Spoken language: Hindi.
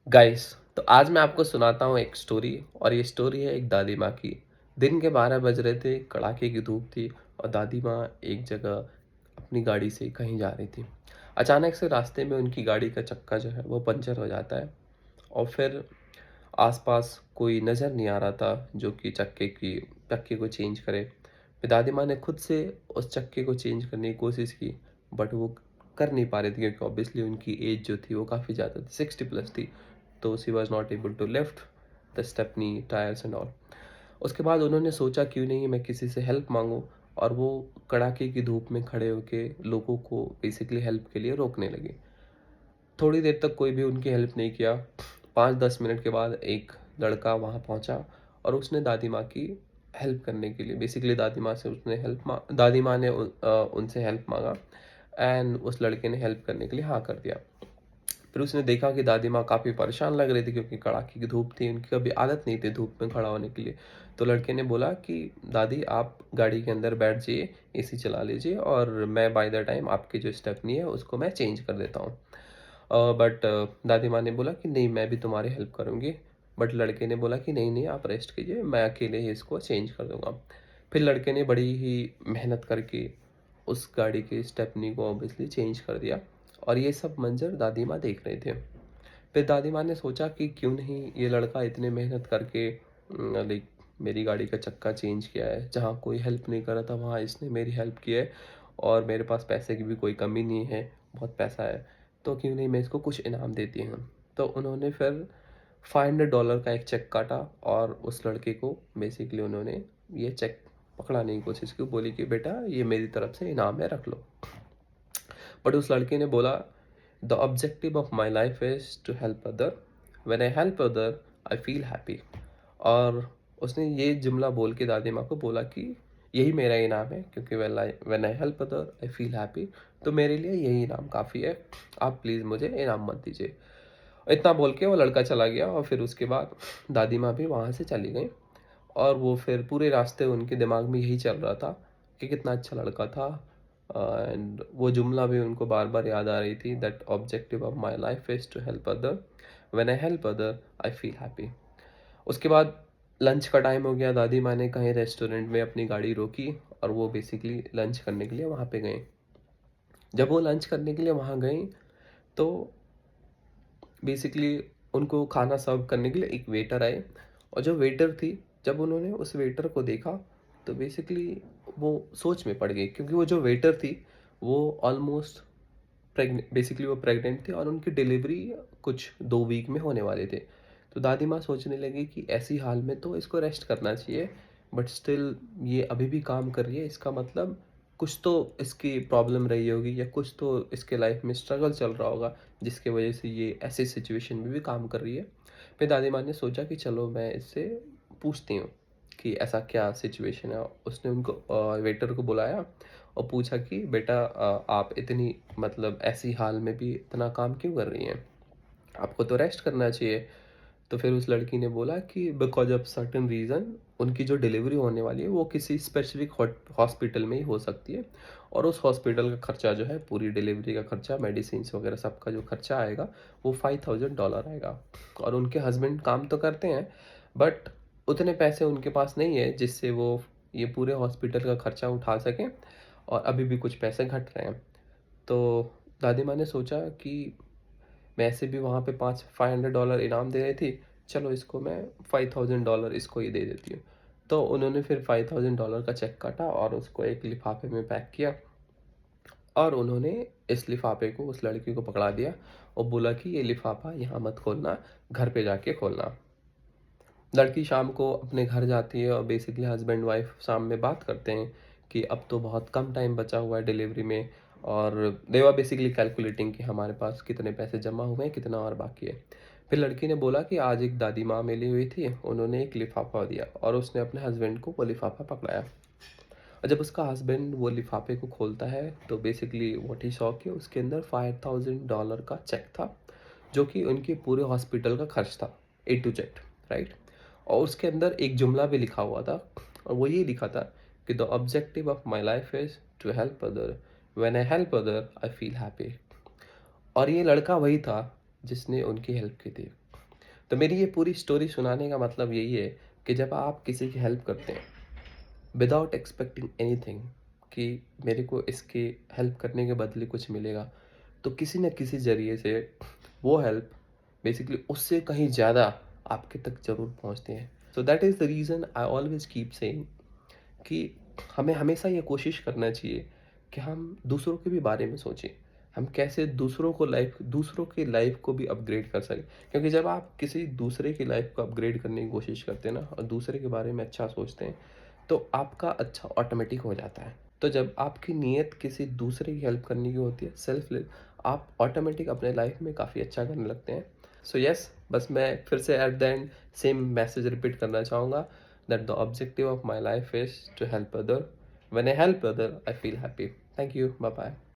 गाइस, तो आज मैं आपको सुनाता हूँ एक स्टोरी। और ये स्टोरी है एक दादी माँ की। दिन के 12 बज रहे थे, कड़ाके की धूप थी और दादी माँ एक जगह अपनी गाड़ी से कहीं जा रही थी। अचानक से रास्ते में उनकी गाड़ी का चक्का जो है वो पंचर हो जाता है। और फिर आसपास कोई नज़र नहीं आ रहा था जो कि चक्के को चेंज करे। फिर दादी माँ ने खुद से उस चक्के को चेंज करने की कोशिश की, बट वो कर नहीं पा रही थी क्योंकि ऑब्वियसली उनकी एज जो थी वो काफ़ी ज़्यादा थी, 60 प्लस थी। तो she was not able to lift the stepney tyres and all. उसके बाद उन्होंने सोचा क्यों नहीं मैं किसी से हेल्प मांगूं। और वो कड़ाके की धूप में खड़े होके लोगों को बेसिकली हेल्प के लिए रोकने लगे। थोड़ी देर तक कोई भी उनकी हेल्प नहीं किया। 5-10 मिनट के बाद एक लड़का वहाँ पहुँचा और उसने दादी माँ की हेल्प करने के लिए बेसिकली दादी माँ ने उनसे हेल्प मांगा। एंड उस लड़के ने हेल्प करने के लिए हाँ कर दिया। फिर उसने देखा कि दादी माँ काफ़ी परेशान लग रही थी क्योंकि कड़ाके की धूप थी, उनकी कभी आदत नहीं थी धूप में खड़ा होने के लिए। तो लड़के ने बोला कि दादी आप गाड़ी के अंदर बैठ जाइए, एसी चला लीजिए और मैं बाय द टाइम आपकी जो स्टेपनी है उसको मैं चेंज कर देता हूँ। बट दादी माँ ने बोला कि नहीं मैं भी तुम्हारी हेल्प करूँगी। बट लड़के ने बोला कि नहीं नहीं आप रेस्ट कीजिए, मैं अकेले ही इसको चेंज कर दूँगा। फिर लड़के ने बड़ी ही मेहनत करके उस गाड़ी की स्टेपनी को ऑब्वियसली चेंज कर दिया। और ये सब मंजर दादी माँ देख रहे थे। फिर दादी माँ ने सोचा कि क्यों नहीं ये लड़का इतने मेहनत करके लाइक मेरी गाड़ी का चक्का चेंज किया है, जहाँ कोई हेल्प नहीं कर रहा था वहाँ इसने मेरी हेल्प की है। और मेरे पास पैसे की भी कोई कमी नहीं है, बहुत पैसा है। तो क्यों नहीं मैं इसको कुछ इनाम देती हूँ। तो उन्होंने फिर $500 का एक चेक काटा और उस लड़के को बेसिकली उन्होंने ये चेक पकड़ाने की कोशिश की, बोली कि बेटा ये मेरी तरफ से इनाम है, रख लो। बट उस लड़के ने बोला the objective of my life is to help other, when I help other I feel happy. और उसने ये जुमला बोल के दादी माँ को बोला कि यही मेरा इनाम है क्योंकि when I help other I feel happy. तो मेरे लिए यही इनाम काफ़ी है, आप प्लीज़ मुझे इनाम मत दीजिए। इतना बोल के वो लड़का चला गया और फिर उसके बाद दादी माँ भी वहाँ से चली गई। और वो फिर पूरे रास्ते उनके दिमाग में यही चल रहा था कि कितना अच्छा लड़का था। एंड वो जुमला भी उनको बार बार याद आ रही थी, that objective of my life is to help other, when I help other I feel happy. उसके बाद लंच का टाइम हो गया, दादी माँ ने कहीं रेस्टोरेंट में अपनी गाड़ी रोकी और वो बेसिकली लंच करने के लिए वहाँ पे गए। जब वो लंच करने के लिए वहाँ गई तो बेसिकली उनको खाना सर्व करने के लिए एक वेटर आए। और जो वेटर थी, जब उन्होंने उस वेटर को देखा तो बेसिकली वो सोच में पड़ गई क्योंकि वो जो वेटर थी वो ऑलमोस्ट प्रेग्नेंट, बेसिकली वो प्रेग्नेंट थी और उनकी डिलीवरी कुछ 2 वीक में होने वाले थे। तो दादी माँ सोचने लगी कि ऐसी हाल में तो इसको रेस्ट करना चाहिए, बट स्टिल ये अभी भी काम कर रही है, इसका मतलब कुछ तो इसकी प्रॉब्लम रही होगी या कुछ तो इसके लाइफ में स्ट्रगल चल रहा होगा जिसकी वजह से ये ऐसी सिचुएशन में भी काम कर रही है। फिर दादी माँ ने सोचा कि चलो मैं इससे पूछती हूँ कि ऐसा क्या सिचुएशन है। उसने उनको वेटर को बुलाया और पूछा कि बेटा आप इतनी मतलब ऐसी हाल में भी इतना काम क्यों कर रही हैं, आपको तो रेस्ट करना चाहिए। तो फिर उस लड़की ने बोला कि बिकॉज ऑफ सर्टेन रीज़न उनकी जो डिलीवरी होने वाली है वो किसी स्पेसिफिक हॉस्पिटल में ही हो सकती है। और उस हॉस्पिटल का खर्चा जो है, पूरी डिलीवरी का खर्चा, मेडिसिन वगैरह सबका जो खर्चा आएगा वो $5,000 आएगा। और उनके हस्बैंड काम तो करते हैं बट उतने पैसे उनके पास नहीं है जिससे वो ये पूरे हॉस्पिटल का खर्चा उठा सकें। और अभी भी कुछ पैसे घट रहे हैं। तो दादी माँ ने सोचा कि मैं ऐसे भी वहाँ पे $500 इनाम दे रही थी, चलो इसको मैं $5,000 इसको ही दे देती हूँ। तो उन्होंने फिर $5,000 का चेक काटा और उसको एक लिफाफे में पैक किया। और उन्होंने इस लिफाफे को उस लड़की को पकड़ा दिया और बोला कि ये लिफाफा यहाँ मत खोलना, घर पे जाके खोलना। लड़की शाम को अपने घर जाती है और बेसिकली हस्बैंड वाइफ शाम में बात करते हैं कि अब तो बहुत कम टाइम बचा हुआ है डिलीवरी में। और दे वर बेसिकली कैलकुलेटिंग कि हमारे पास कितने पैसे जमा हुए हैं, कितना और बाकी है। फिर लड़की ने बोला कि आज एक दादी माँ मिली हुई थी, उन्होंने एक लिफाफा दिया और उसने अपने हस्बैंड को वो लिफाफा पकड़ाया। और जब उसका हस्बैंड वो लिफाफे को खोलता है तो बेसिकली व्हाट ही सॉ कि उसके अंदर $5,000 का चेक था, जो कि उनके पूरे हॉस्पिटल का खर्च था, A to Z, राइट। और उसके अंदर एक जुमला भी लिखा हुआ था और वो ये लिखा था कि the objective of my life is to help other, when I help other I feel happy. और ये लड़का वही था जिसने उनकी हेल्प की थी। तो मेरी ये पूरी स्टोरी सुनाने का मतलब यही है कि जब आप किसी की हेल्प करते हैं विदाउट एक्सपेक्टिंग एनीथिंग कि मेरे को इसके हेल्प करने के बदले कुछ मिलेगा, तो किसी न किसी ज़रिए से वो हेल्प बेसिकली उससे कहीं ज़्यादा आपके तक ज़रूर पहुँचती है। So that is the reason I always keep saying कि हमें हमेशा ये कोशिश करना चाहिए कि हम दूसरों के भी बारे में सोचें। हम कैसे दूसरों की लाइफ़ को भी अपग्रेड कर सकें। क्योंकि जब आप किसी दूसरे की लाइफ़ को अपग्रेड करने की कोशिश करते हैं ना और दूसरे के बारे में अच्छा सोचते हैं, तो आपका अच्छा ऑटोमेटिक हो जाता है। तो जब आपकी नीयत किसी दूसरे की हेल्प करने की होती है, सेल्फलेस, आप ऑटोमेटिक अपने लाइफ़ में काफ़ी अच्छा करने लगते हैं। सो येस, बस मैं फिर से at the end same message repeat करना चाहूँगा that the objective of my life is to help other. When I help other, I feel happy. Thank you. Bye bye.